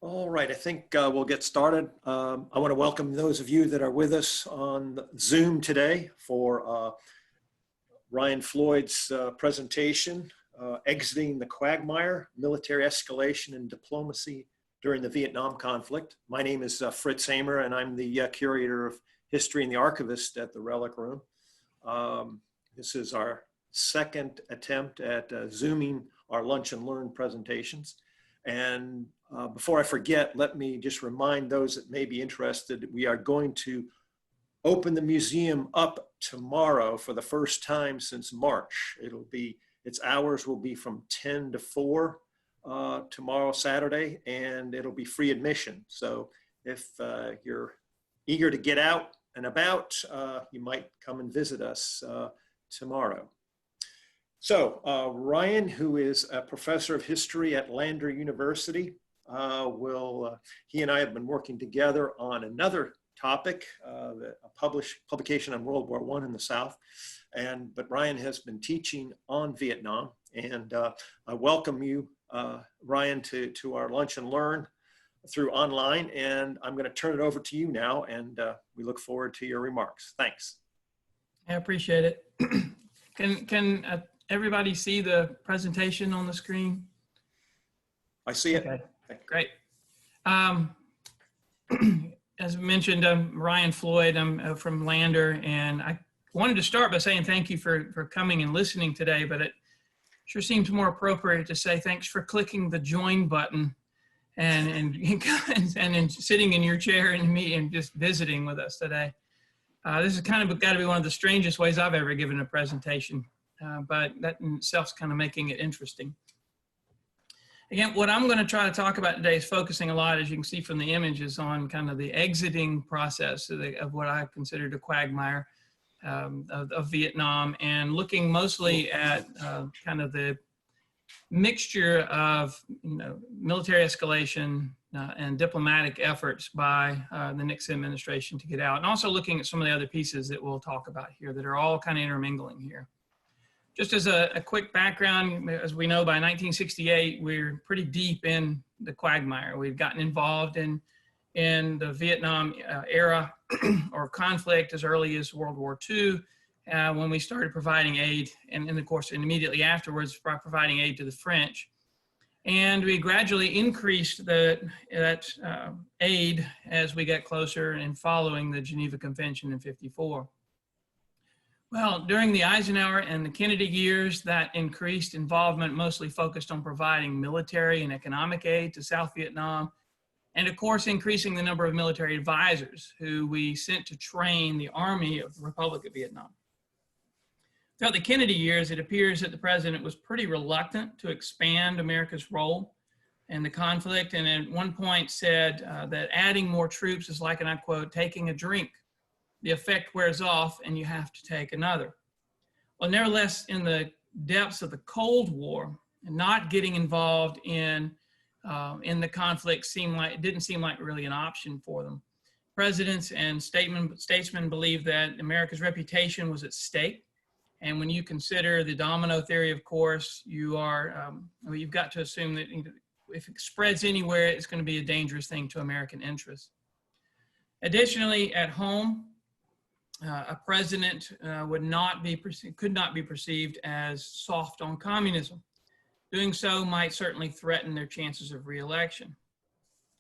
All right, I think we'll get started. I want to welcome those of you that are with us on Zoom today for Ryan Floyd's presentation, Exiting the Quagmire, Military Escalation and Diplomacy During the Vietnam Conflict. My name is Fritz Hamer, and I'm the Curator of History and the Archivist at the Relic Room. This is our second attempt at Zooming our Lunch and Learn presentations. And before I forget, let me just remind those that may be interested, we are going to open the museum up tomorrow for the first time since March. Its hours will be from 10 to 4 tomorrow, Saturday, and it'll be free admission. So if you're eager to get out and about, you might come and visit us tomorrow. So Ryan, who is a professor of history at Lander University, he and I have been working together on another topic, a publication on World War I in the South. But Ryan has been teaching on Vietnam, and I welcome you, Ryan, to our Lunch and Learn through online, and I'm going to turn it over to you now, and we look forward to your remarks. Thanks. I appreciate it. Can everybody see the presentation on the screen? I see it. Okay, great. As mentioned, I'm Ryan Floyd. I'm from Lander, and I wanted to start by saying thank you for coming and listening today, but it sure seems more appropriate to say thanks for clicking the join button and sitting in your chair and just visiting with us today. This is kind of got to be one of the strangest ways I've ever given a presentation, but that in itself is kind of making it interesting. Again, what I'm going to try to talk about today is focusing a lot, as you can see from the images, on kind of the exiting process of what I consider the quagmire of Vietnam, and looking mostly at kind of the mixture of military escalation and diplomatic efforts by the Nixon administration to get out, and also looking at some of the other pieces that we'll talk about here that are all kind of intermingling here. Just as a quick background, as we know, by 1968, we're pretty deep in the quagmire. We've gotten involved in the Vietnam era or conflict as early as World War II, when we started providing aid, and of course, immediately afterwards, providing aid to the French. And we gradually increased that aid as we got closer and following the Geneva Convention in '54. Well, during the Eisenhower and the Kennedy years, that increased involvement mostly focused on providing military and economic aid to South Vietnam, and of course, increasing the number of military advisors who we sent to train the Army of the Republic of Vietnam. Throughout the Kennedy years, it appears that the president was pretty reluctant to expand America's role in the conflict, and at one point said that adding more troops is like, and I quote, taking a drink. The effect wears off and you have to take another. Well, nevertheless, in the depths of the Cold War, and not getting involved in the conflict didn't seem like really an option for them. Presidents and statesmen believed that America's reputation was at stake. And when you consider the domino theory, of course, you've got to assume that if it spreads anywhere, it's going to be a dangerous thing to American interests. Additionally, at home, a president could not be perceived as soft on communism. Doing so might certainly threaten their chances of re-election.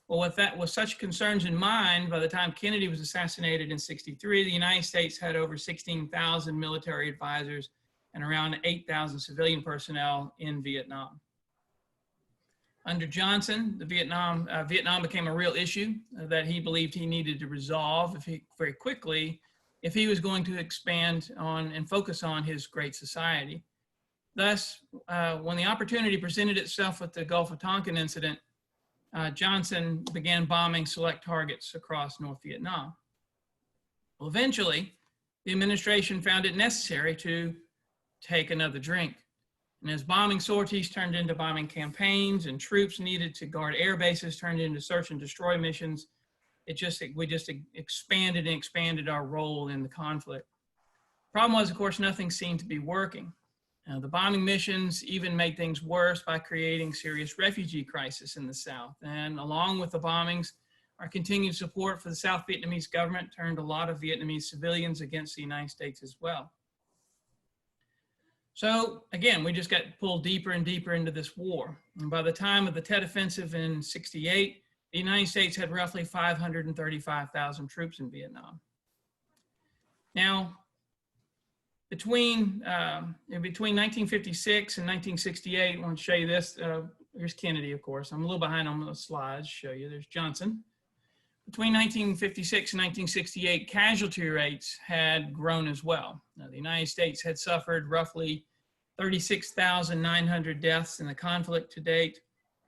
Well, with such concerns in mind, by the time Kennedy was assassinated in '63, the United States had over 16,000 military advisors and around 8,000 civilian personnel in Vietnam. Under Johnson, Vietnam became a real issue that he believed he needed to resolve very quickly if he was going to expand on and focus on his great society. Thus, when the opportunity presented itself with the Gulf of Tonkin incident, Johnson began bombing select targets across North Vietnam. Well, eventually, the administration found it necessary to take another drink. And as bombing sorties turned into bombing campaigns and troops needed to guard air bases turned into search and destroy missions, we just expanded and expanded our role in the conflict. Problem was, of course, nothing seemed to be working. The bombing missions even made things worse by creating serious refugee crisis in the South. And along with the bombings, our continued support for the South Vietnamese government turned a lot of Vietnamese civilians against the United States as well. So again, we just got pulled deeper and deeper into this war. And by the time of the Tet Offensive in '68, the United States had roughly 535,000 troops in Vietnam. Now, between 1956 and 1968, I want to show you this. Here's Kennedy, of course. I'm a little behind on the slides. Show you. There's Johnson. Between 1956 and 1968, casualty rates had grown as well. Now, the United States had suffered roughly 36,900 deaths in the conflict to date,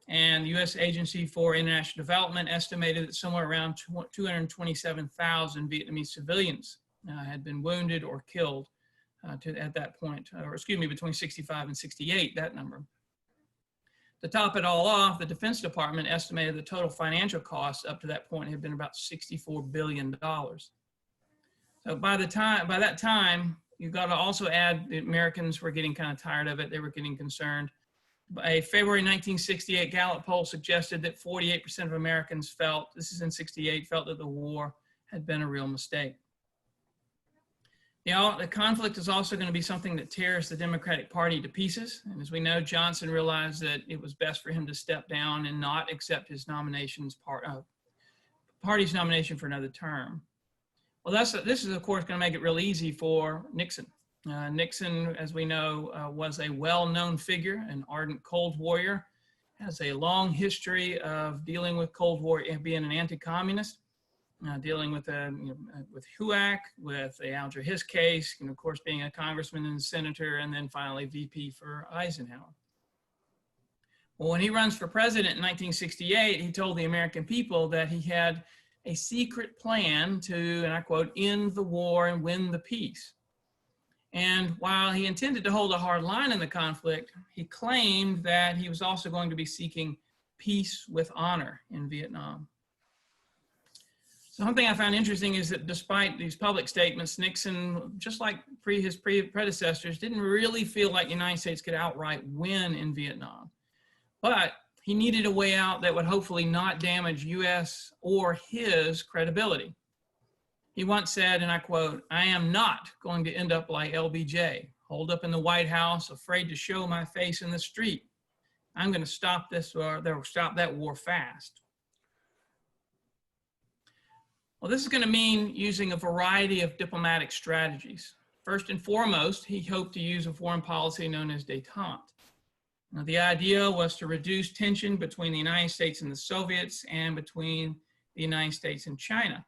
and the U.S. Agency for International Development estimated that somewhere around 227,000 Vietnamese civilians had been wounded or killed at that point, or excuse me, between 65 and 68, that number. To top it all off, the Defense Department estimated the total financial costs up to that point had been about $64 billion. So by that time, you've got to also add the Americans were getting kind of tired of it. They were getting concerned. A February 1968 Gallup poll suggested that 48% of Americans felt, this is in '68, felt that the war had been a real mistake. The conflict is also going to be something that tears the Democratic Party to pieces. And as we know, Johnson realized that it was best for him to step down and not accept his party's nomination for another term. Well, this is, of course, going to make it real easy for Nixon. Nixon, as we know, was a well-known figure, an ardent Cold Warrior, has a long history of dealing with Cold War and being an anti-communist. Dealing with HUAC, with the Alger Hiss case, and of course being a congressman and senator, and then finally VP for Eisenhower. Well, when he runs for president in 1968, he told the American people that he had a secret plan to, and I quote, end the war and win the peace. And while he intended to hold a hard line in the conflict, he claimed that he was also going to be seeking peace with honor in Vietnam. Something I found interesting is that despite these public statements, Nixon, just like his predecessors, didn't really feel like the United States could outright win in Vietnam. But he needed a way out that would hopefully not damage U.S. or his credibility. He once said, and I quote, "I am not going to end up like LBJ, holed up in the White House, afraid to show my face in the street. I'm going to stop this war, stop that war fast." Well, this is going to mean using a variety of diplomatic strategies. First and foremost, he hoped to use a foreign policy known as détente. Now, the idea was to reduce tension between the United States and the Soviets and between the United States and China.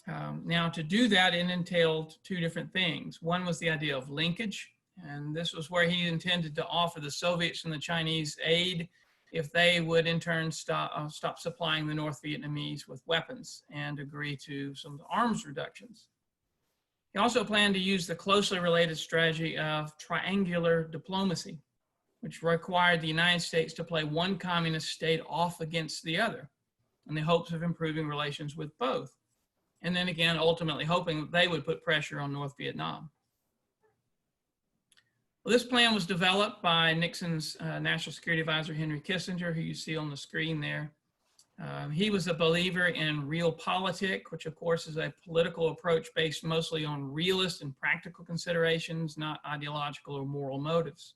Now, to do that, it entailed two different things. One was the idea of linkage, and this was where he intended to offer the Soviets and the Chinese aid if they would in turn stop supplying the North Vietnamese with weapons and agree to some arms reductions. He also planned to use the closely related strategy of triangular diplomacy, which required the United States to play one communist state off against the other in the hopes of improving relations with both. And then again, ultimately hoping that they would put pressure on North Vietnam. Well, this plan was developed by Nixon's National Security Advisor, Henry Kissinger, who you see on the screen there. He was a believer in realpolitik, which of course is a political approach based mostly on realist and practical considerations, not ideological or moral motives.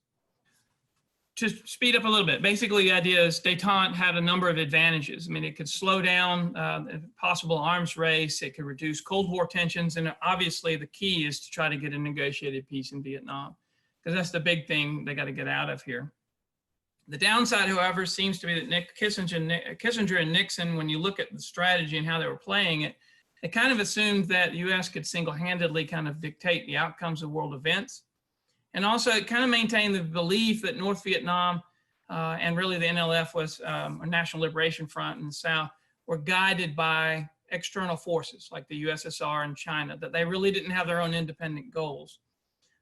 To speed up a little bit, basically the idea is détente had a number of advantages. I mean, it could slow down a possible arms race, it could reduce Cold War tensions, and obviously the key is to try to get a negotiated peace in Vietnam, because that's the big thing they got to get out of here. The downside, however, seems to be that Kissinger and Nixon, when you look at the strategy and how they were playing it, they kind of assumed that the U.S. could single-handedly kind of dictate the outcomes of world events. And also it kind of maintained the belief that North Vietnam and really the NLF was a National Liberation Front in the South were guided by external forces like the USSR and China, that they really didn't have their own independent goals.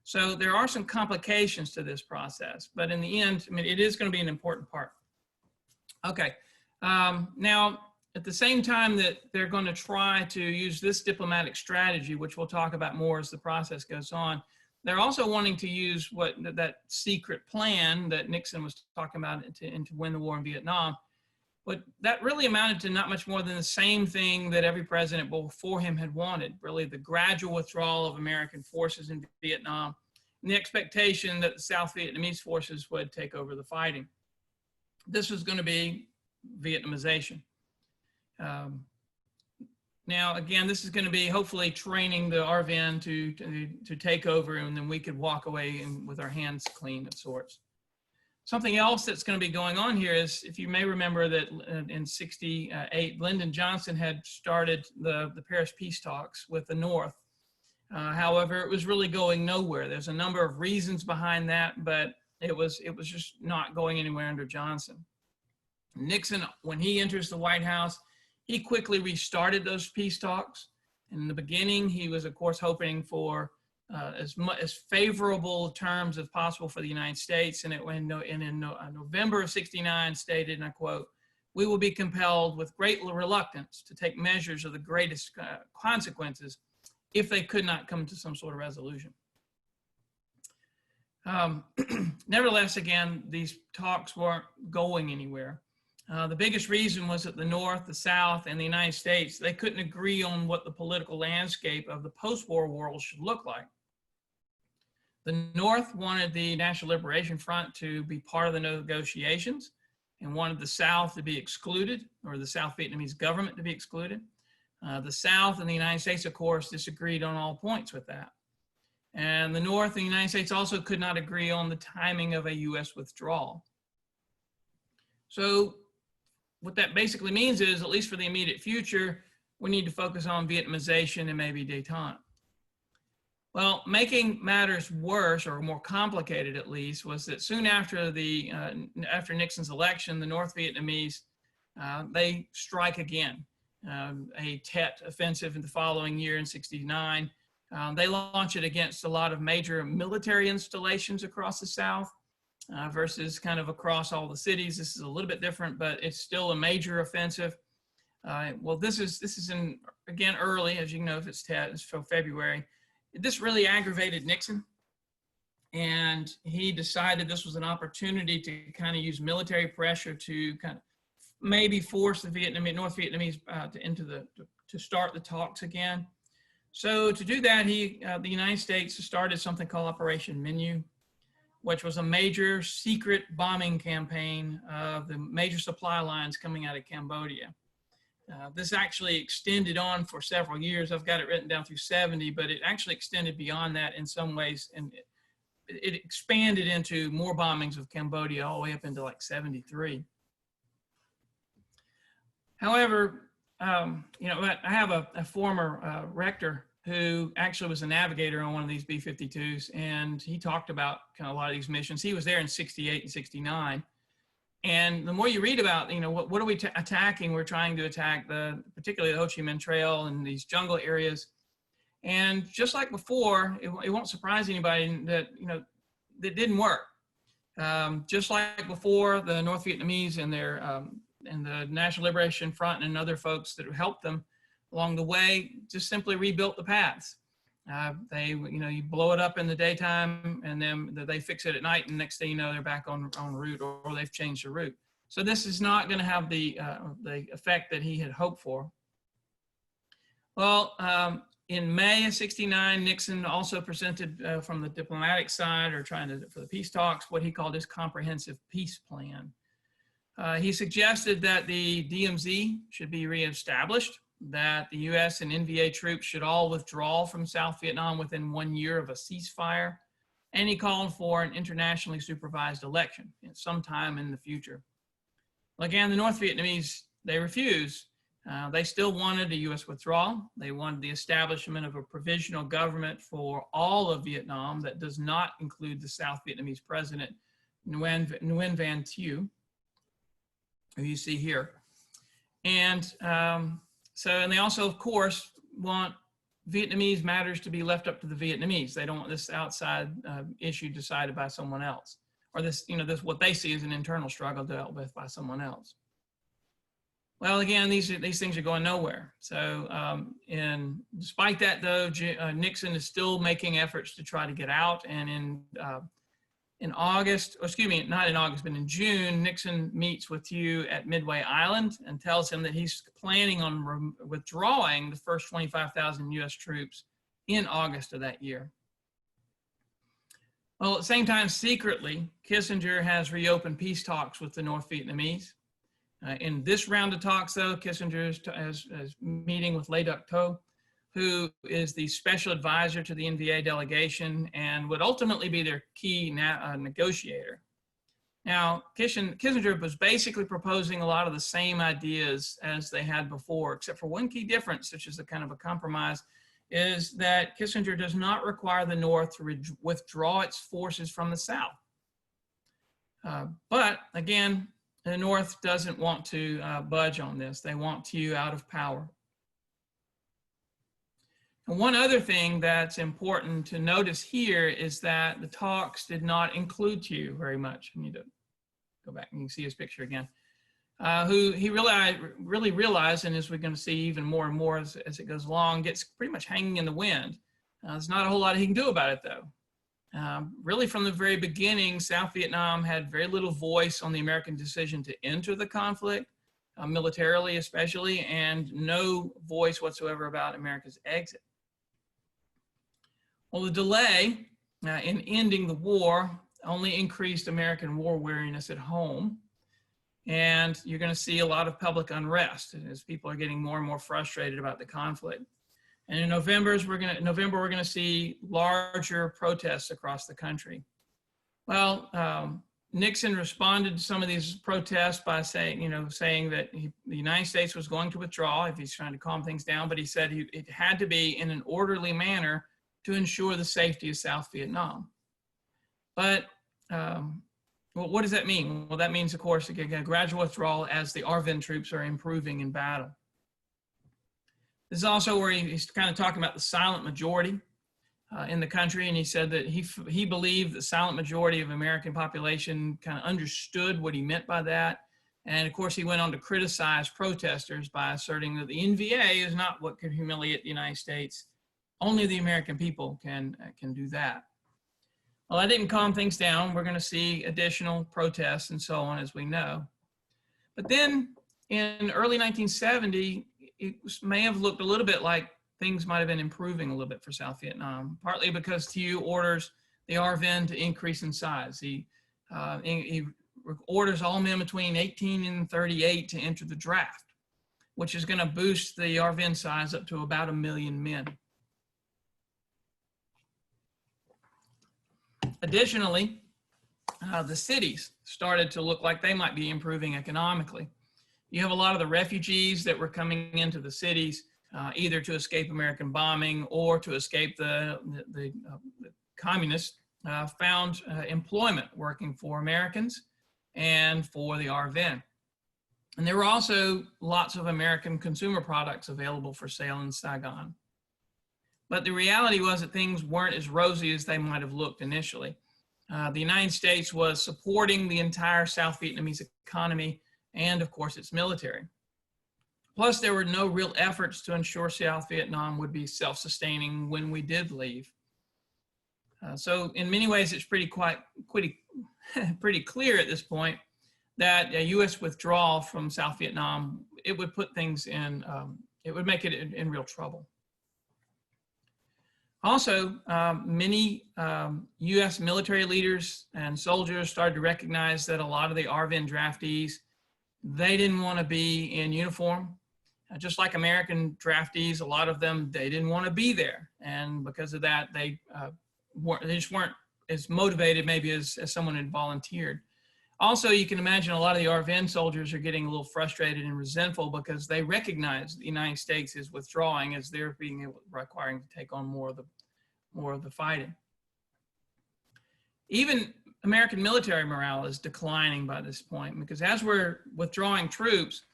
So there are some complications to this process, but in the end, I mean, it is going to be an important part. Okay, now at the same time that they're going to try to use this diplomatic strategy, which we'll talk about more as the process goes on, they're also wanting to use that secret plan that Nixon was talking about to win the war in Vietnam. But that really amounted to not much more than the same thing that every president before him had wanted, really the gradual withdrawal of American forces in Vietnam and the expectation that the South Vietnamese forces would take over the fighting. This was going to be Vietnamization. Now, again, this is going to be hopefully training the RVN to take over, and then we could walk away with our hands clean of sorts. Something else that's going to be going on here is, if you may remember that in '68, Lyndon Johnson had started the Paris peace talks with the North. However, it was really going nowhere. There's a number of reasons behind that, but it was just not going anywhere under Johnson. Nixon, when he enters the White House, he quickly restarted those peace talks. In the beginning, he was, of course, hoping for as favorable terms as possible for the United States. And in November of '69 stated, and I quote, "We will be compelled with great reluctance to take measures of the greatest consequences if they could not come to some sort of resolution." Nevertheless, again, these talks weren't going anywhere. The biggest reason was that the North, the South, and the United States, they couldn't agree on what the political landscape of the post-war world should look like. The North wanted the National Liberation Front to be part of the negotiations and wanted the South to be excluded, or the South Vietnamese government to be excluded. The South and the United States, of course, disagreed on all points with that. And the North and the United States also could not agree on the timing of a U.S. withdrawal. So what that basically means is, at least for the immediate future, we need to focus on Vietnamization and maybe détente. Well, making matters worse, or more complicated at least, was that soon after after Nixon's election, the North Vietnamese, they strike again. A Tet offensive in the following year in '69. They launch it against a lot of major military installations across the South versus kind of across all the cities. This is a little bit different, but it's still a major offensive. Well, this is again early, as you know, if it's Tet, it's from February. This really aggravated Nixon, and he decided this was an opportunity to kind of use military pressure to kind of maybe force the North Vietnamese to start the talks again. So to do that, the United States started something called Operation Menu, which was a major secret bombing campaign of the major supply lines coming out of Cambodia. This actually extended on for several years. I've got it written down through '70, but it actually extended beyond that in some ways, and it expanded into more bombings of Cambodia all the way up into like '73. However, you know, I have a former rector who actually was a navigator on one of these B-52s, and he talked about kind of a lot of these missions. He was there in '68 and '69. And the more you read about, you know, what are we attacking? We're trying to attack particularly the Ho Chi Minh Trail and these jungle areas. And just like before, it won't surprise anybody that, you know, that didn't work. Just like before, the North Vietnamese and the National Liberation Front and other folks that helped them along the way just simply rebuilt the paths. You blow it up in the daytime, and then they fix it at night, and next thing you know, they're back on route, or they've changed the route. So this is not going to have the effect that he had hoped for. Well, in May of '69, Nixon also presented from the diplomatic side, or for the peace talks, what he called his comprehensive peace plan. He suggested that the DMZ should be reestablished, that the U.S. and NVA troops should all withdraw from South Vietnam within 1 year of a ceasefire, and he called for an internationally supervised election sometime in the future. Again, the North Vietnamese, they refused. They still wanted a U.S. withdrawal. They wanted the establishment of a provisional government for all of Vietnam that does not include the South Vietnamese president, Nguyen Van Thieu, who you see here. And and they also, of course, want Vietnamese matters to be left up to the Vietnamese. They don't want this outside issue decided by someone else, or this what they see as an internal struggle dealt with by someone else. Well, again, these things are going nowhere. So, and despite that, though, Nixon is still making efforts to try to get out. And in August, or excuse me, not in August, but in June, Nixon meets with you at Midway Island and tells him that he's planning on withdrawing the first 25,000 U.S. troops in August of that year. Well, at the same time, secretly, Kissinger has reopened peace talks with the North Vietnamese. In this round of talks, though, Kissinger is meeting with Le Duc Tho, who is the special advisor to the NVA delegation and would ultimately be their key negotiator. Now, Kissinger was basically proposing a lot of the same ideas as they had before, except for one key difference, which is a kind of a compromise, is that Kissinger does not require the North to withdraw its forces from the South. But again, the North doesn't want to budge on this. They want Thieu out of power. And one other thing that's important to notice here is that the talks did not include Thieu very much. I need to go back and you can see his picture again. Who he really realized, and as we're going to see even more and more as it goes along, gets pretty much hanging in the wind. There's not a whole lot he can do about it, though. Really, from the very beginning, South Vietnam had very little voice on the American decision to enter the conflict, militarily especially, and no voice whatsoever about America's exit. Well, the delay in ending the war only increased American war weariness at home. And you're going to see a lot of public unrest as people are getting more and more frustrated about the conflict. And in November, we're going to see larger protests across the country. Well, Nixon responded to some of these protests by saying that the United States was going to withdraw if he's trying to calm things down, but he said it had to be in an orderly manner to ensure the safety of South Vietnam. But well, what does that mean? Well, that means, of course, again, a gradual withdrawal as the ARVN troops are improving in battle. This is also where he's kind of talking about the silent majority in the country, and he said that he believed the silent majority of American population kind of understood what he meant by that. And of course, he went on to criticize protesters by asserting that the NVA is not what could humiliate the United States. Only the American people can do that. Well, that didn't calm things down. We're going to see additional protests and so on, as we know. But then in early 1970, it may have looked a little bit like things might have been improving a little bit for South Vietnam, partly because Thieu orders the ARVN to increase in size. He orders all men between 18 and 38 to enter the draft, which is going to boost the ARVN size up to about 1 million men. Additionally, the cities started to look like they might be improving economically. You have a lot of the refugees that were coming into the cities, either to escape American bombing or to escape the communists, found employment working for Americans and for the ARVN. And there were also lots of American consumer products available for sale in Saigon. But the reality was that things weren't as rosy as they might have looked initially. The United States was supporting the entire South Vietnamese economy and, of course, its military. Plus, there were no real efforts to ensure South Vietnam would be self-sustaining when we did leave. So in many ways, it's pretty clear at this point that a U.S. withdrawal from South Vietnam, it would put things in, it would make it in real trouble. Also, many U.S. military leaders and soldiers started to recognize that a lot of the ARVN draftees, they didn't want to be in uniform. Just like American draftees, a lot of them, they didn't want to be there. And because of that, they just weren't as motivated maybe as someone had volunteered. Also, you can imagine a lot of the ARVN soldiers are getting a little frustrated and resentful because they recognize the United States is withdrawing as they're requiring to take on more of the fighting. Even American military morale is declining by this point because as we're withdrawing troops,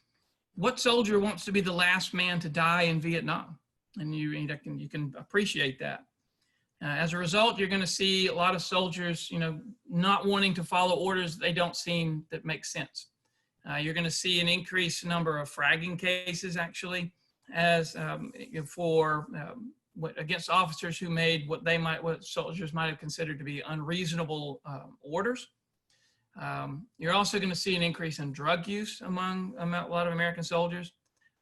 what soldier wants to be the last man to die in Vietnam? And you can appreciate that. As a result, you're going to see a lot of soldiers, not wanting to follow orders they don't seem that make sense. You're going to see an increased number of fragging cases, actually, as against officers who made what soldiers might have considered to be unreasonable orders. You're also going to see an increase in drug use among a lot of American soldiers.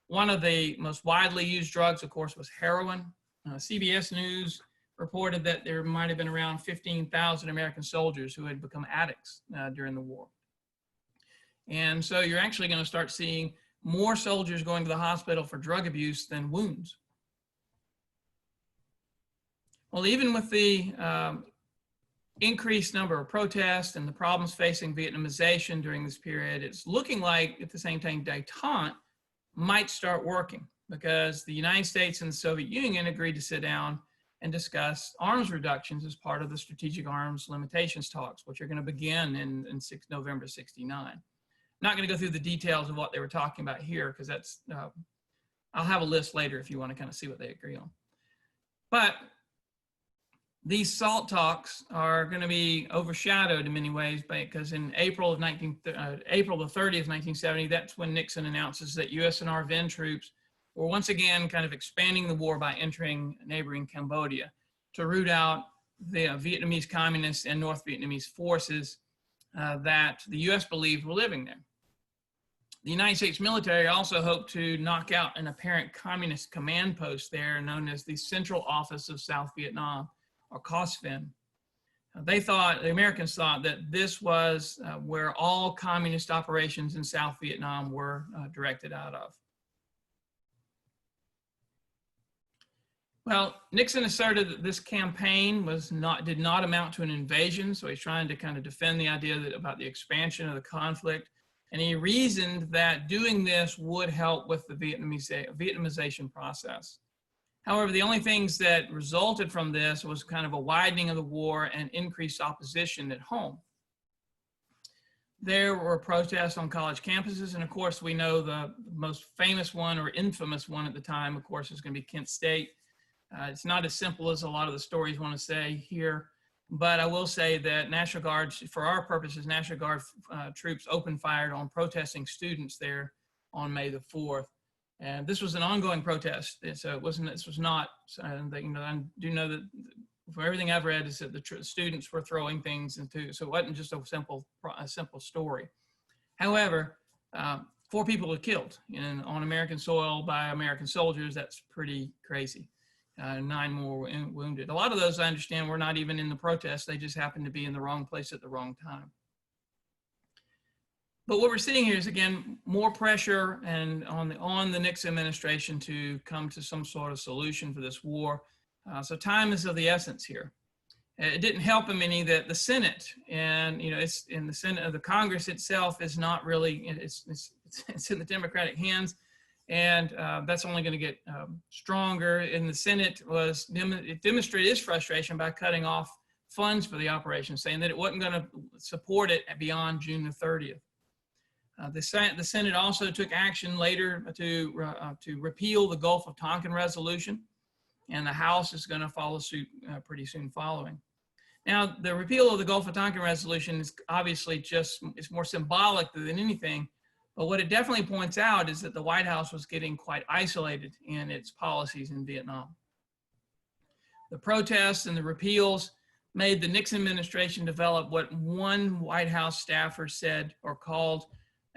One of the most widely used drugs, of course, was heroin. CBS News reported that there might have been around 15,000 American soldiers who had become addicts during the war. And so you're actually going to start seeing more soldiers going to the hospital for drug abuse than wounds. Well, even with the increased number of protests and the problems facing Vietnamization during this period, it's looking like at the same time détente might start working, because the United States and the Soviet Union agreed to sit down and discuss arms reductions as part of the strategic arms limitations talks, which are going to begin in November 69. Not going to go through the details of what they were talking about here, because that's, I'll have a list later if you want to kind of see what they agree on. But these SALT talks are going to be overshadowed in many ways because in April the 30th, 1970, that's when Nixon announces that US and RVN troops were once again kind of expanding the war by entering neighboring Cambodia to root out the Vietnamese communists and North Vietnamese forces that the US believed were living there. The United States military also hoped to knock out an apparent communist command post there known as the Central Office of South Vietnam, or COSFIN. The Americans thought that this was where all communist operations in South Vietnam were directed out of. Well, Nixon asserted that this campaign did not amount to an invasion, so he's trying to kind of defend the idea about the expansion of the conflict, and he reasoned that doing this would help with the Vietnamization process. However, the only things that resulted from this was kind of a widening of the war and increased opposition at home. There were protests on college campuses, and of course we know the most famous one, or infamous one at the time, of course, is going to be Kent State. It's not as simple as a lot of the stories want to say here, but I will say that National Guard, for our purposes, National Guard troops opened fire on protesting students there on May the 4th. And this was an ongoing protest, so this was not, I do know that from everything I've read is that the students were throwing things into, so it wasn't just a simple story. However, 4 people were killed on American soil by American soldiers. That's pretty crazy. 9 more were wounded. A lot of those, I understand, were not even in the protest. They just happened to be in the wrong place at the wrong time. But what we're seeing here is, again, more pressure and on the Nixon administration to come to some sort of solution for this war. So time is of the essence here. It didn't help him any that the Senate and it's in the Senate, the Congress itself is not really, it's in the Democratic hands, and that's only going to get stronger. In the Senate it demonstrated its frustration by cutting off funds for the operation, saying that it wasn't going to support it beyond June the 30th. The Senate also took action later to repeal the Gulf of Tonkin resolution, and the House is going to follow suit pretty soon following. Now, the repeal of the Gulf of Tonkin resolution is obviously it's more symbolic than anything, but what it definitely points out is that the White House was getting quite isolated in its policies in Vietnam. The protests and the repeals made the Nixon administration develop what one White House staffer said or called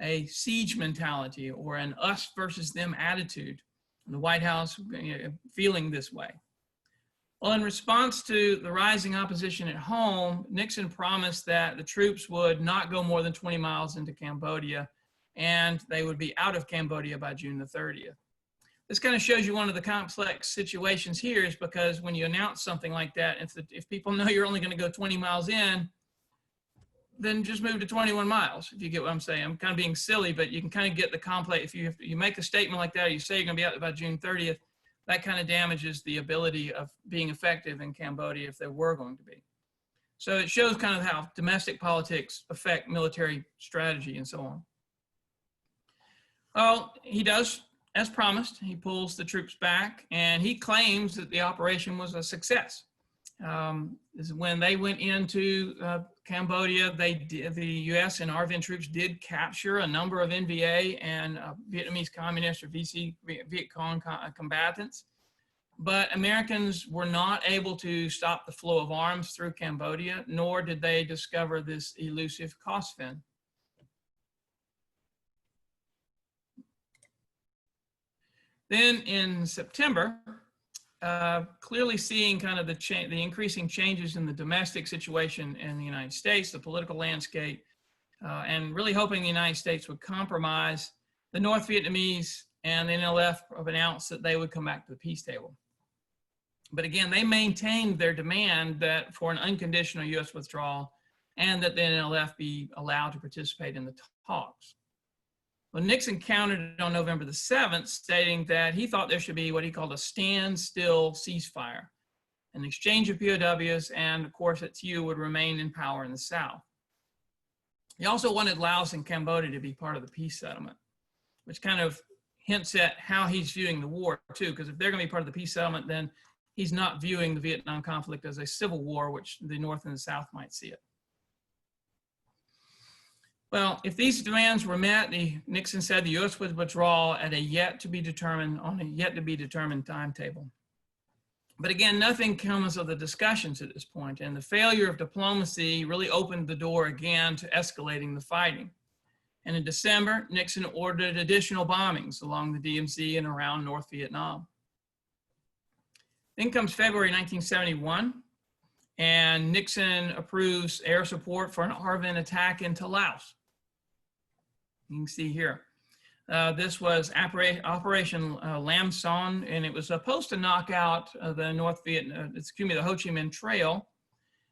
a siege mentality, or an us versus them attitude. The White House feeling this way. Well, in response to the rising opposition at home, Nixon promised that the troops would not go more than 20 miles into Cambodia, and they would be out of Cambodia by June the 30th. This kind of shows you one of the complex situations here, is because when you announce something like that, if people know you're only going to go 20 miles in, then just move to 21 miles, if you get what I'm saying. I'm kind of being silly, but you can kind of get the complex. If you make a statement like that, or you say you're going to be out by June 30th, that kind of damages the ability of being effective in Cambodia if there were going to be. So it shows kind of how domestic politics affect military strategy and so on. Well, he does, as promised, he pulls the troops back, and he claims that the operation was a success. This is when they went into Cambodia, the U.S. and ARVN troops did capture a number of NVA and Vietnamese Communist or Viet Cong combatants, but Americans were not able to stop the flow of arms through Cambodia, nor did they discover this elusive cost fin. Then in September, clearly seeing kind of the increasing changes in the domestic situation in the United States, the political landscape, and really hoping the United States would compromise, the North Vietnamese and the NLF have announced that they would come back to the peace table. But again, they maintained their demand that for an unconditional U.S. withdrawal and that the NLF be allowed to participate in the talks. Well, Nixon countered on November the 7th, stating that he thought there should be what he called a standstill ceasefire, an exchange of POWs, and of course that Thieu would remain in power in the South. He also wanted Laos and Cambodia to be part of the peace settlement, which kind of hints at how he's viewing the war too, because if they're going to be part of the peace settlement, then he's not viewing the Vietnam conflict as a civil war, which the North and the South might see it. Well, if these demands were met, Nixon said the U.S. would withdraw at a yet to be determined timetable. But again, nothing comes of the discussions at this point, and the failure of diplomacy really opened the door again to escalating the fighting. And in December, Nixon ordered additional bombings along the DMZ and around North Vietnam. Then comes February 1971, and Nixon approves air support for an ARVN attack into Laos. You can see here. This was Operation Lam Sawn, and it was supposed to knock out the the Ho Chi Minh Trail.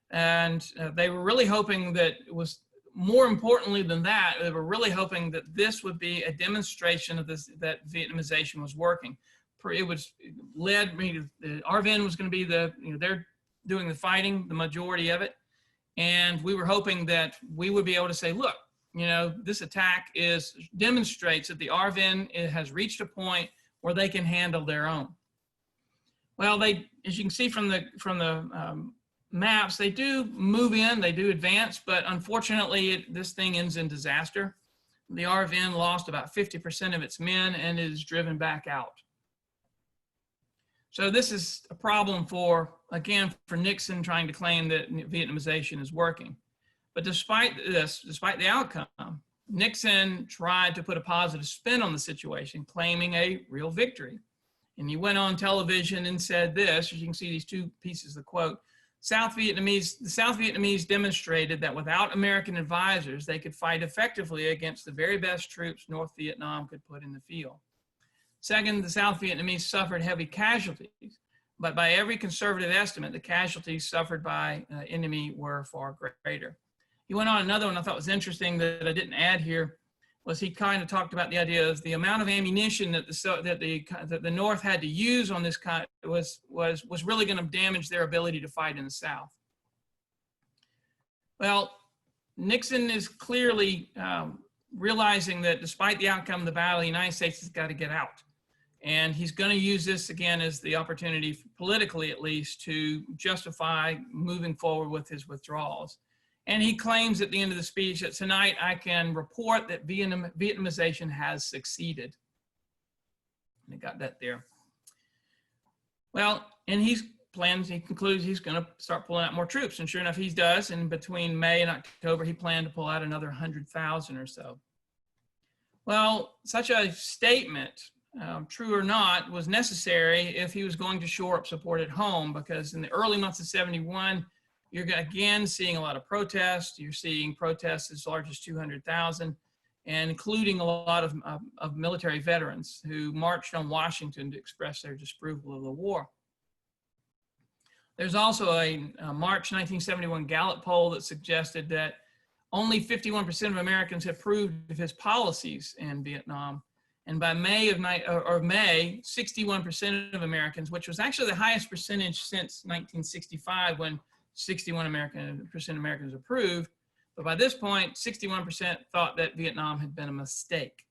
And they were really hoping that it was, more importantly than that, they were really hoping that this would be a demonstration of this, that Vietnamization was working. It was led, the ARVN was going to be they're doing the fighting, the majority of it. And we were hoping that we would be able to say, look, this attack demonstrates that the ARVN has reached a point where they can handle their own. Well, as you can see from the maps, they do move in, they do advance, but unfortunately, this thing ends in disaster. The ARVN lost about 50% of its men and is driven back out. So this is a problem for Nixon trying to claim that Vietnamization is working. But despite the outcome, Nixon tried to put a positive spin on the situation, claiming a real victory. And he went on television and said this, as you can see these two pieces of quote, the South Vietnamese demonstrated that without American advisors, they could fight effectively against the very best troops North Vietnam could put in the field. Second, the South Vietnamese suffered heavy casualties, but by every conservative estimate, the casualties suffered by enemy were far greater. He went on another one I thought was interesting that I didn't add here, was he kind of talked about the idea of the amount of ammunition that the North had to use on this was really going to damage their ability to fight in the South. Well, Nixon is clearly realizing that despite the outcome of the battle, the United States has got to get out. And he's going to use this again as the opportunity, politically at least, to justify moving forward with his withdrawals. And he claims at the end of the speech that tonight I can report that Vietnamization has succeeded. And I got that there. Well, and he concludes he's going to start pulling out more troops. And sure enough, he does. And between May and October, he planned to pull out another 100,000 or so. Well, such a statement, true or not, was necessary if he was going to shore up support at home, because in the early months of 71, you're again seeing a lot of protests. You're seeing protests as large as 200,000, and including a lot of military veterans who marched on Washington to express their disapproval of the war. There's also a March 1971 Gallup poll that suggested that only 51% of Americans approved of his policies in Vietnam. And by May, 61% of Americans, which was actually the highest percentage since 1965 when 61% of Americans approved. But by this point, 61% thought that Vietnam had been a mistake.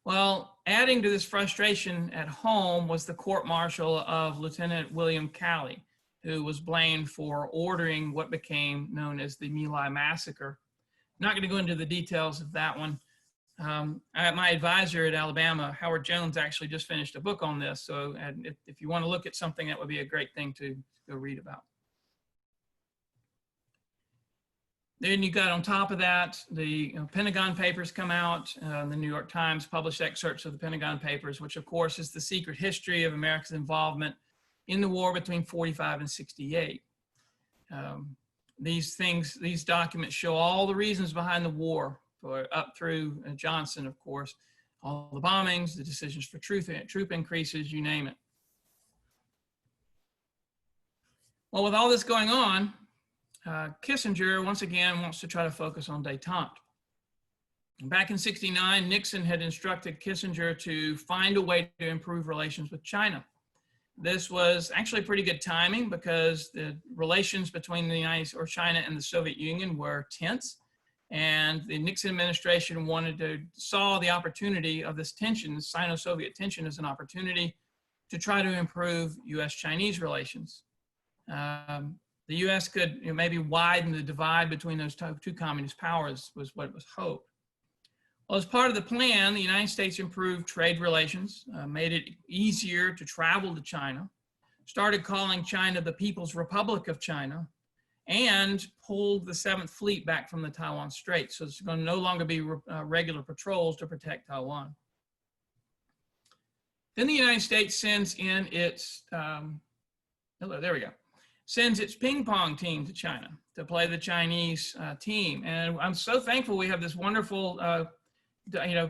Well, adding to this frustration at home was the court-martial of Lieutenant William Calley, who was blamed for ordering what became known as the My Lai massacre. I'm not going to go into the details of that one. My advisor at Alabama, Howard Jones, actually just finished a book on this. So if you want to look at something, that would be a great thing to go read about. Then you got on top of that, the Pentagon Papers come out. The New York Times published excerpts of the Pentagon Papers, which of course is the secret history of America's involvement in the war between 45 and 68. These documents show all the reasons behind the war, up through Johnson, of course, all the bombings, the decisions for troop increases, you name it. Well, with all this going on, Kissinger, once again, wants to try to focus on détente. Back in '69, Nixon had instructed Kissinger to find a way to improve relations with China. This was actually pretty good timing because the relations between China and the Soviet Union were tense, and the Nixon administration saw the opportunity of this tension, the Sino-Soviet tension, as an opportunity to try to improve U.S.-Chinese relations. The U.S. could maybe widen the divide between those two communist powers, was what was hoped. Well, as part of the plan, the United States improved trade relations, made it easier to travel to China, started calling China the People's Republic of China, and pulled the 7th Fleet back from the Taiwan Strait. So it's going to no longer be regular patrols to protect Taiwan. Then the United States sends in its, sends its ping pong team to China to play the Chinese team. And I'm so thankful we have this wonderful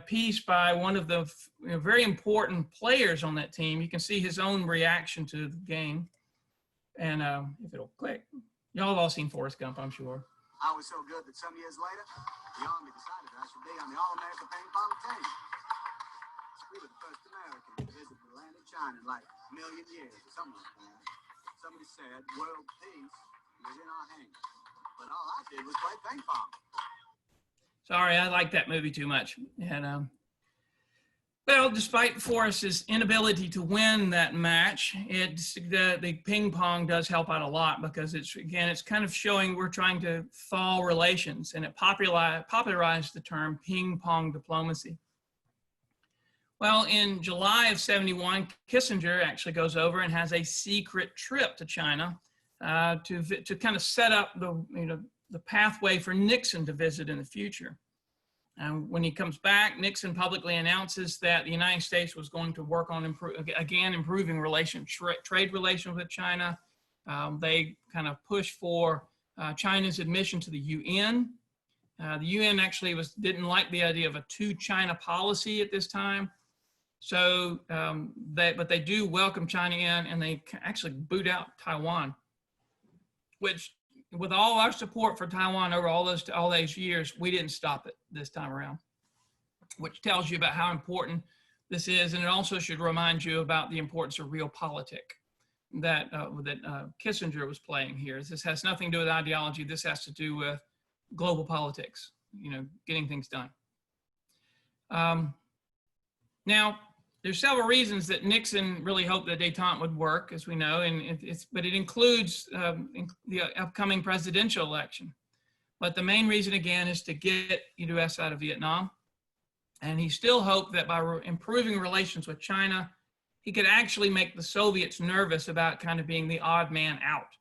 piece by one of the very important players on that team. You can see his own reaction to the game. And if it'll click, y'all have all seen Forrest Gump, I'm sure. I was so good that some years later, the Army decided I should be on the All-America ping pong team. We were the first Americans to visit the land of China in like a million years or something like that. Somebody said world peace was in our hands, but all I did was play ping pong. Sorry, I like that movie too much. And well, despite Forrest's inability to win that match, the ping pong does help out a lot because it's kind of showing we're trying to thaw relations, and it popularized the term ping pong diplomacy. Well, in July of '71, Kissinger actually goes over and has a secret trip to China to kind of set up the pathway for Nixon to visit in the future. And when he comes back, Nixon publicly announces that the United States was going to work on improving trade relations with China. They kind of pushed for China's admission to the UN. The UN actually didn't like the idea of a two-China policy at this time. So, but they do welcome China in, and they actually boot out Taiwan, which, with all our support for Taiwan over all those years, we didn't stop it this time around, which tells you about how important this is. And it also should remind you about the importance of realpolitik that Kissinger was playing here. This has nothing to do with ideology. This has to do with global politics, getting things done. Now, there's several reasons that Nixon really hoped that détente would work, as we know, but it includes the upcoming presidential election. But the main reason, again, is to get the U.S. out of Vietnam. And he still hoped that by improving relations with China, he could actually make the Soviets nervous about kind of being the odd man out.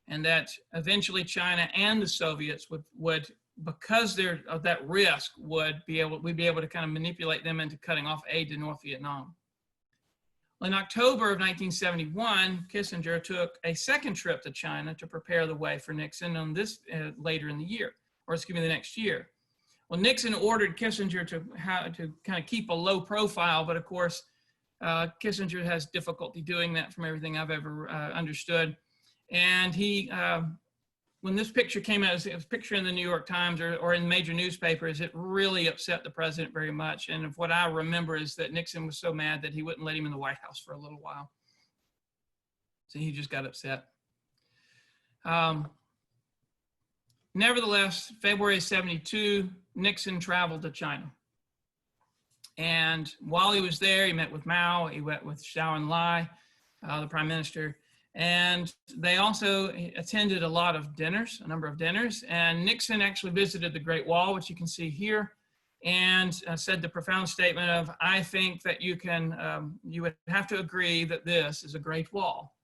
And that eventually China and the Soviets would because of that risk, we'd be able to kind of manipulate them into cutting off aid to North Vietnam. Well, in October of 1971, Kissinger took a second trip to China to prepare the way for Nixon on this later in the year, the next year. Well, Nixon ordered Kissinger to kind of keep a low profile, but of course, Kissinger has difficulty doing that from everything I've ever understood. And he, when this picture came out, it was a picture in the New York Times or in major newspapers, it really upset the president very much. And what I remember is that Nixon was so mad that he wouldn't let him in the White House for a little while. So he just got upset. Nevertheless, February of '72, Nixon traveled to China. And while he was there, he met with Mao, he met with Zhou Enlai, the prime minister, And they also attended a lot of dinners, a number of dinners. And Nixon actually visited the Great Wall, which you can see here, and said the profound statement of, I think that you would have to agree that this is a Great Wall.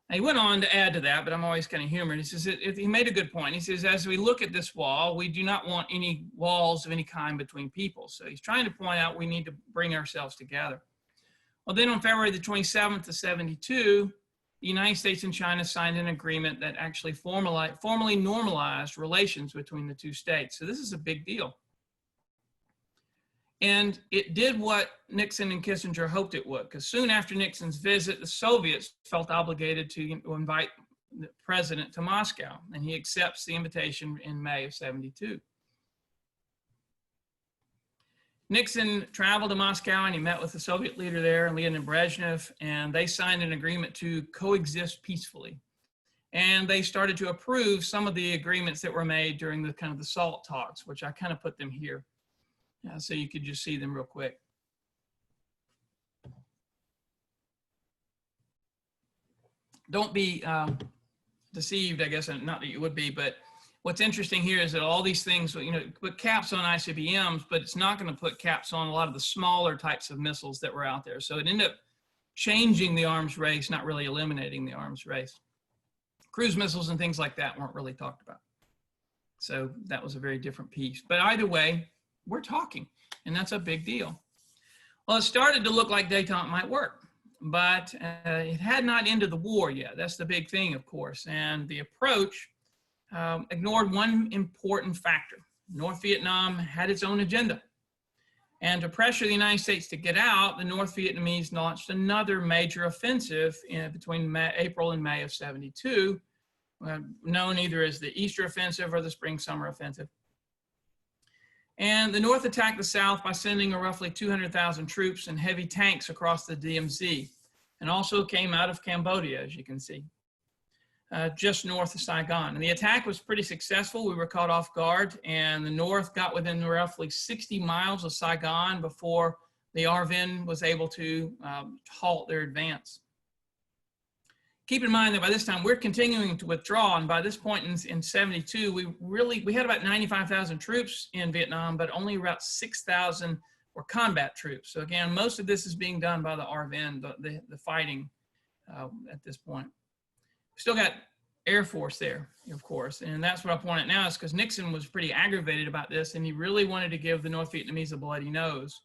And he went on to add to that, but I'm always kind of humored. He says, he made a good point. He says, as we look at this wall, we do not want any walls of any kind between people. So he's trying to point out we need to bring ourselves together. Well, then on February the 27th of 72, the United States and China signed an agreement that actually formally normalized relations between the two states. So this is a big deal. And it did what Nixon and Kissinger hoped it would, because soon after Nixon's visit, the Soviets felt obligated to invite the president to Moscow, and he accepts the invitation in May of 72. Nixon traveled to Moscow and he met with the Soviet leader there, Leonid Brezhnev, and they signed an agreement to coexist peacefully. And they started to approve some of the agreements that were made during the kind of the SALT talks, which I kind of put them here. So you could just see them real quick. Don't be deceived, I guess, and not that you would be, but what's interesting here is that all these things, you know, put caps on ICBMs, but it's not going to put caps on a lot of the smaller types of missiles that were out there. So it ended up changing the arms race, not really eliminating the arms race. Cruise missiles and things like that weren't really talked about. So that was a very different piece. But either way, we're talking, and that's a big deal. Well, it started to look like détente might work, but it had not ended the war yet. That's the big thing, of course. And the approach ignored one important factor. North Vietnam had its own agenda. And to pressure the United States to get out, the North Vietnamese launched another major offensive between April and May of 72, known either as the Easter Offensive or the Spring-Summer Offensive. And the North attacked the South by sending roughly 200,000 troops and heavy tanks across the DMZ, and also came out of Cambodia, as you can see, just north of Saigon. And the attack was pretty successful. We were caught off guard, and the North got within roughly 60 miles of Saigon before the RVN was able to halt their advance. Keep in mind that by this time we're continuing to withdraw, and by this point in 72, we had about 95,000 troops in Vietnam, but only about 6,000 were combat troops. So again, most of this is being done by the RVN, the fighting at this point. We still got Air Force there, of course, and that's what I point out now is because Nixon was pretty aggravated about this, and he really wanted to give the North Vietnamese a bloody nose.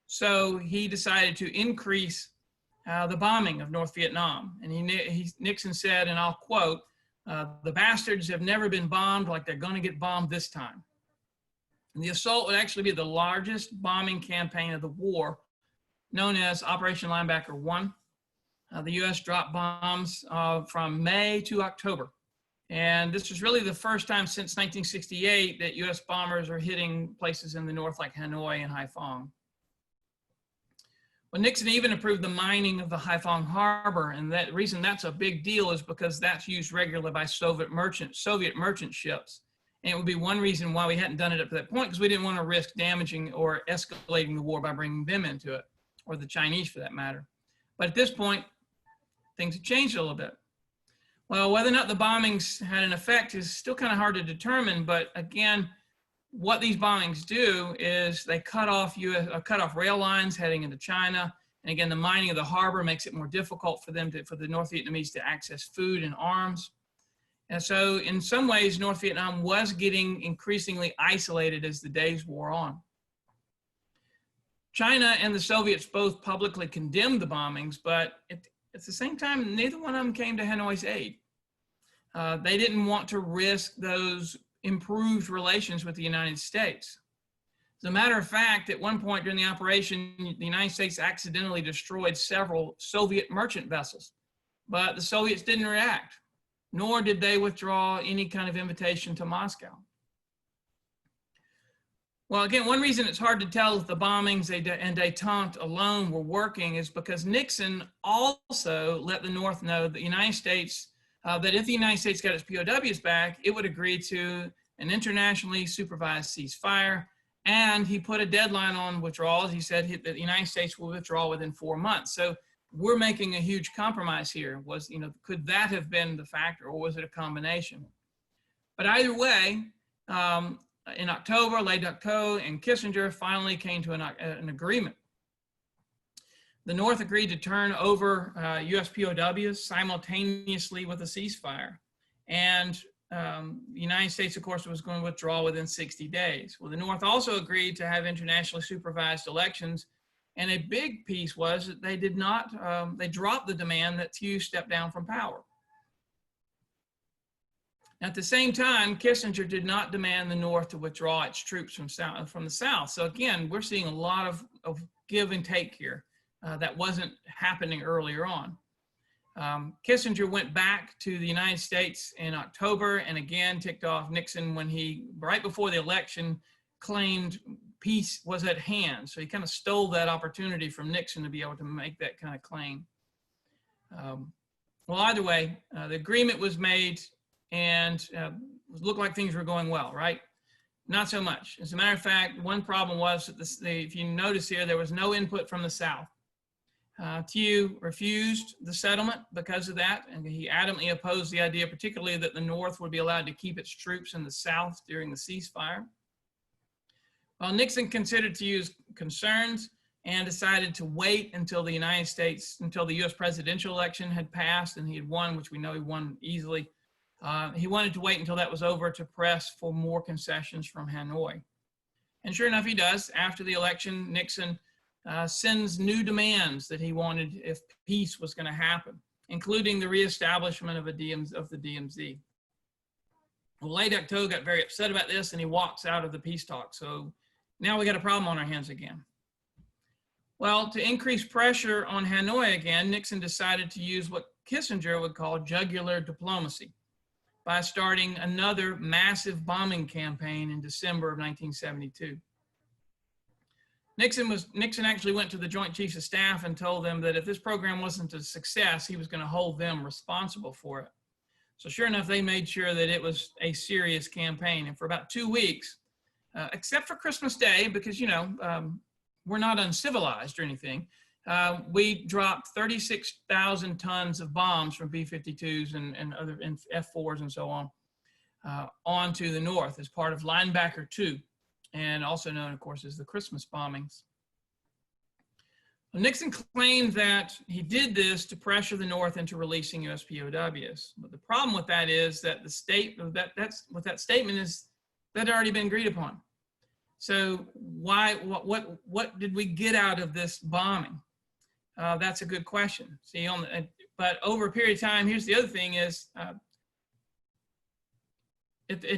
So he decided to increase the bombing of North Vietnam. And Nixon said, and I'll quote, "The bastards have never been bombed like they're going to get bombed this time." And the assault would actually be the largest bombing campaign of the war, known as Operation Linebacker 1. The U.S. dropped bombs from May to October. And this was really the first time since 1968 that U.S. bombers are hitting places in the north like Hanoi and Haiphong. Well, Nixon even approved the mining of the Haiphong harbor, and that reason that's a big deal is because that's used regularly by Soviet merchant ships. And it would be one reason why we hadn't done it up to that point, because we didn't want to risk damaging or escalating the war by bringing them into it, or the Chinese for that matter. But at this point, things have changed a little bit. Well, whether or not the bombings had an effect is still kind of hard to determine, but again, what these bombings do is they cut off rail lines heading into China. And again, the mining of the harbor makes it more difficult for the North Vietnamese to access food and arms. And so in some ways, North Vietnam was getting increasingly isolated as the days wore on. China and the Soviets both publicly condemned the bombings, but at the same time, neither one of them came to Hanoi's aid. They didn't want to risk those improved relations with the United States. As a matter of fact, at one point during the operation, the United States accidentally destroyed several Soviet merchant vessels, but the Soviets didn't react, nor did they withdraw any kind of invitation to Moscow. Well, again, one reason it's hard to tell if the bombings and détente alone were working is because Nixon also let the North know that the United States that if the United States got its POWs back, it would agree to an internationally supervised ceasefire, and he put a deadline on withdrawals. He said that the United States will withdraw within 4 months. So we're making a huge compromise here. Was, could that have been the factor, or was it a combination? But either way, in October, Le Duc and Kissinger finally came to an agreement. The North agreed to turn over U.S. POWs simultaneously with a ceasefire. And the United States, of course, was going to withdraw within 60 days. Well, the North also agreed to have internationally supervised elections. And a big piece was that they did not, they dropped the demand that Thieu step down from power. At the same time, Kissinger did not demand the North to withdraw its troops from the South. So again, we're seeing a lot of give and take here that wasn't happening earlier on. Kissinger went back to the United States in October and again ticked off Nixon when he, right before the election, claimed peace was at hand. So he kind of stole that opportunity from Nixon to be able to make that kind of claim. Well, either way, the agreement was made and looked like things were going well, right? Not so much. As a matter of fact, one problem was that if you notice here, there was no input from the South. Thieu refused the settlement because of that, and he adamantly opposed the idea, particularly that the North would be allowed to keep its troops in the South during the ceasefire. Well, Nixon considered Thieu's concerns and decided to wait until the U.S. presidential election had passed and he had won, which we know he won easily. He wanted to wait until that was over to press for more concessions from Hanoi. And sure enough, he does. After the election, Nixon sends new demands that he wanted if peace was going to happen, including the reestablishment of the DMZ. Well, Le Duc got very upset about this and he walks out of the peace talks. So now we got a problem on our hands again. Well, to increase pressure on Hanoi again, Nixon decided to use what Kissinger would call jugular diplomacy by starting another massive bombing campaign in December of 1972. Nixon actually went to the Joint Chiefs of Staff and told them that if this program wasn't a success, he was going to hold them responsible for it. So sure enough, they made sure that it was a serious campaign. And for about 2 weeks, except for Christmas Day, because, we're not uncivilized or anything, we dropped 36,000 tons of bombs from B-52s and other F-4s and so on onto the North as part of Linebacker 2, and also known, of course, as the Christmas bombings. Well, Nixon claimed that he did this to pressure the North into releasing U.S. POWs. But the problem with that is that what that statement is that had already been agreed upon. So what did we get out of this bombing? That's a good question. See, but over a period of time, here's the other thing is,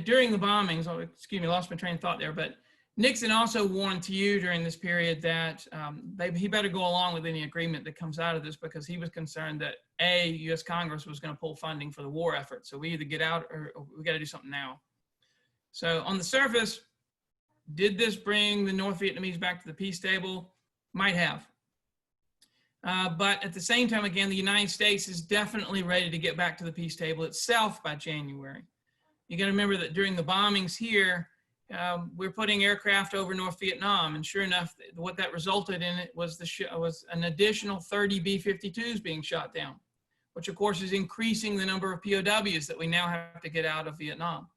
during the bombings, excuse me, lost my train of thought there, but Nixon also warned Thieu during this period that he better go along with any agreement that comes out of this because he was concerned that U.S. Congress was going to pull funding for the war effort. So we either get out or we got to do something now. So on the surface, did this bring the North Vietnamese back to the peace table? Might have. But at the same time, again, the United States is definitely ready to get back to the peace table itself by January. You got to remember that during the bombings here, we're putting aircraft over North Vietnam, and sure enough, what that resulted in it was an additional 30 B-52s being shot down, which of course is increasing the number of POWs that we now have to get out of Vietnam.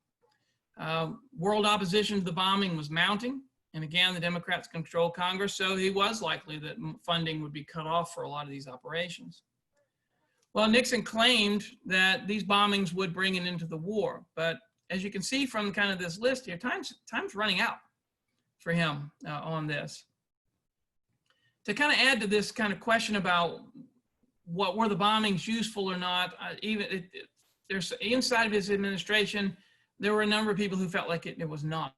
World opposition to the bombing was mounting, and again, the Democrats control Congress, so it was likely that funding would be cut off for a lot of these operations. Well, Nixon claimed that these bombings would bring an end to the war, but as you can see from kind of this list here, time's running out for him on this. To kind of add to this kind of question about were the bombings useful or not, there's inside of his administration, there were a number of people who felt like it was not.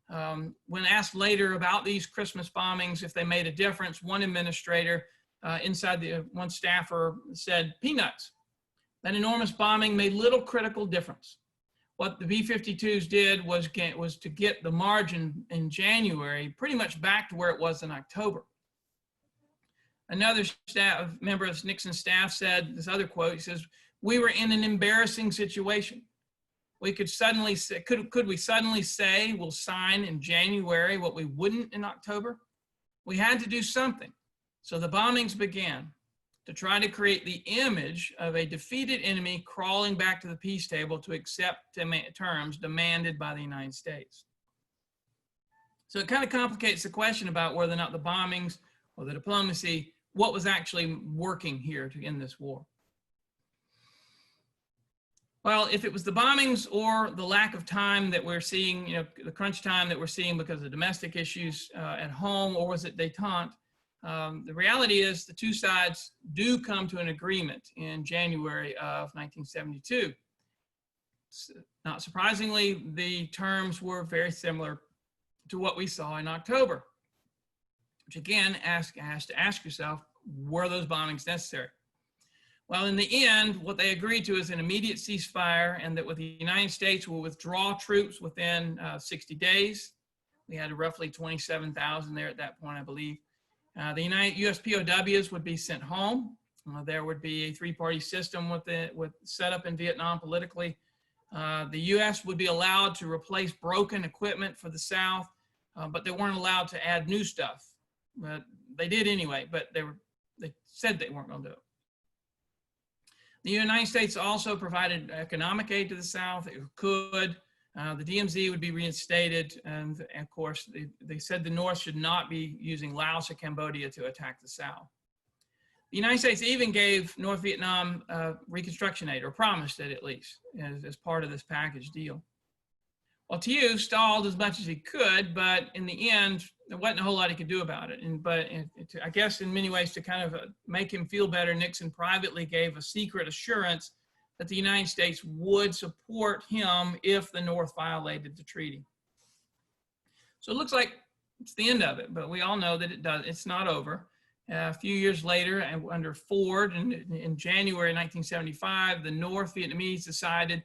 When asked later about these Christmas bombings, if they made a difference, one administrator one staffer said, peanuts. That enormous bombing made little critical difference. What the B-52s did was to get the margin in January pretty much back to where it was in October. Another member of Nixon's staff said, this other quote, he says, "We were in an embarrassing situation. We could suddenly say, could we suddenly say we'll sign in January what we wouldn't in October? We had to do something. So the bombings began. to try to create the image of a defeated enemy crawling back to the peace table to accept terms demanded by the United States. So it kind of complicates the question about whether or not the bombings or the diplomacy, what was actually working here to end this war. Well, if it was the bombings or the lack of time that we're seeing, the crunch time that we're seeing because of domestic issues at home, or was it détente? The reality is the two sides do come to an agreement in January of 1972. Not surprisingly, the terms were very similar to what we saw in October, which again has to ask yourself, were those bombings necessary? Well, in the end, what they agreed to is an immediate ceasefire, and that with the United States will withdraw troops within 60 days. We had roughly 27,000 there at that point, I believe. The U.S. POWs would be sent home. There would be a three-party system with set up in Vietnam politically. The U.S. would be allowed to replace broken equipment for the South, but they weren't allowed to add new stuff. But they did anyway, but they said they weren't going to do it. The United States also provided economic aid to the South. It could. The DMZ would be reinstated, and of course, they said the North should not be using Laos or Cambodia to attack the South. The United States even gave North Vietnam reconstruction aid, or promised it at least, as part of this package deal. Well, Thieu stalled as much as he could, but in the end, there wasn't a whole lot he could do about it. But I guess in many ways, to kind of make him feel better, Nixon privately gave a secret assurance that the United States would support him if the North violated the treaty. So it looks like it's the end of it, but we all know that it's not over. A few years later, under Ford, in January 1975, the North Vietnamese decided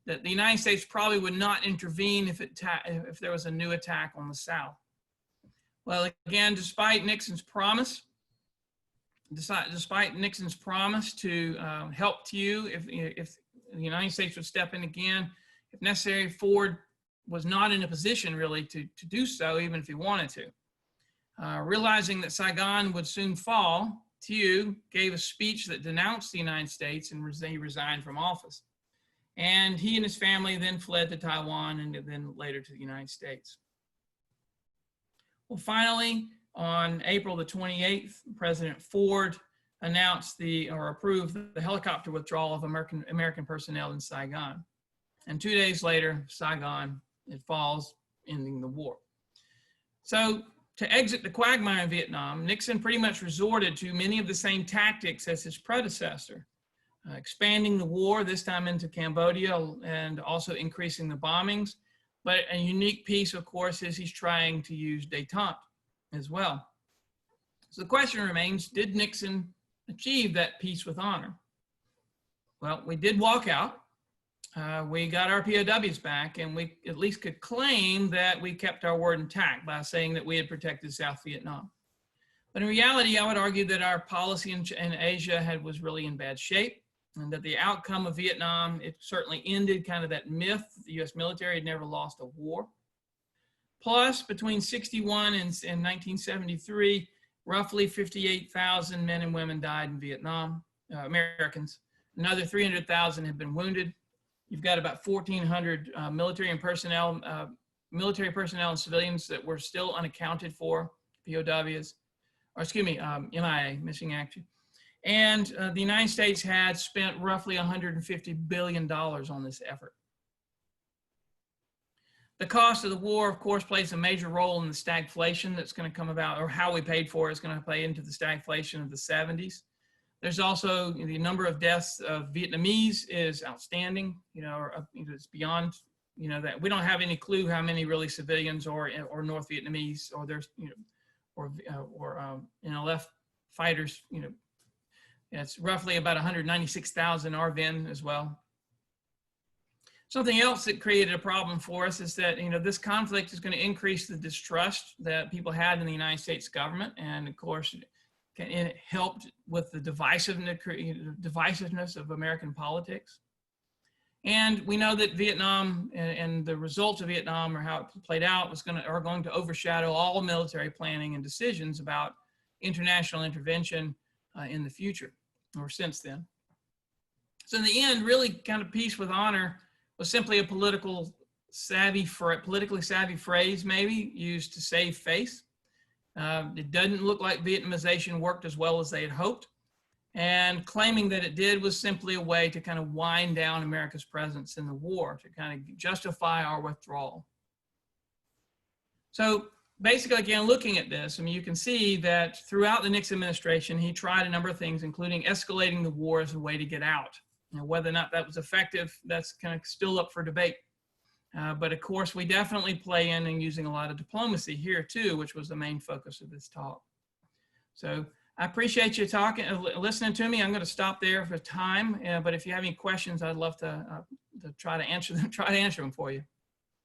that the United States probably would not intervene if there was a new attack on the South. Well, again, despite Nixon's promise to help Thieu if the United States would step in again, if necessary, Ford was not in a position really to do so, even if he wanted to. Realizing that Saigon would soon fall, Thieu gave a speech that denounced the United States, and he resigned from office. And he and his family then fled to Taiwan and then later to the United States. Well, finally, on April the 28th, President Ford announced approved the helicopter withdrawal of American personnel in Saigon. And 2 days later, Saigon, it falls, ending the war. So to exit the quagmire in Vietnam, Nixon pretty much resorted to many of the same tactics as his predecessor. Expanding the war, this time into Cambodia, and also increasing the bombings. But a unique piece, of course, is he's trying to use détente as well. So the question remains, did Nixon achieve that peace with honor? Well, we did walk out. We got our POWs back, and we at least could claim that we kept our word intact by saying that we had protected South Vietnam. But in reality, I would argue that our policy in Asia was really in bad shape, and that the outcome of Vietnam, it certainly ended kind of that myth that the U.S. military had never lost a war. Plus, between 1961 and 1973, roughly 58,000 men and women died in Vietnam, Americans. Another 300,000 had been wounded. You've got about 1,400 military personnel and civilians that were still unaccounted for, POWs, or excuse me, MIA, missing action. And the United States had spent roughly $150 billion on this effort. The cost of the war, of course, plays a major role in the stagflation that's going to come about, or how we paid for it is going to play into the stagflation of the 70s. There's also the number of deaths of Vietnamese is outstanding. It's beyond, that we don't have any clue how many really civilians or North Vietnamese or there's, NLF fighters, it's roughly about 196,000 RVN as well. Something else that created a problem for us is that, this conflict is going to increase the distrust that people had in the United States government. And of course, it helped with the divisiveness of American politics. And we know that Vietnam and the results of Vietnam, or how it played out, are going to overshadow all military planning and decisions about international intervention in the future or since then. So in the end, really kind of peace with honor was simply a politically savvy phrase, maybe used to save face. It doesn't look like Vietnamization worked as well as they had hoped. And claiming that it did was simply a way to kind of wind down America's presence in the war, to kind of justify our withdrawal. So basically, again, looking at this, I mean, you can see that throughout the Nixon administration, he tried a number of things, including escalating the war as a way to get out. You know, whether or not that was effective, that's kind of still up for debate. But of course, we definitely play in and using a lot of diplomacy here too, which was the main focus of this talk. So I appreciate you listening to me. I'm going to stop there for time. But if you have any questions, I'd love to try to answer them for you.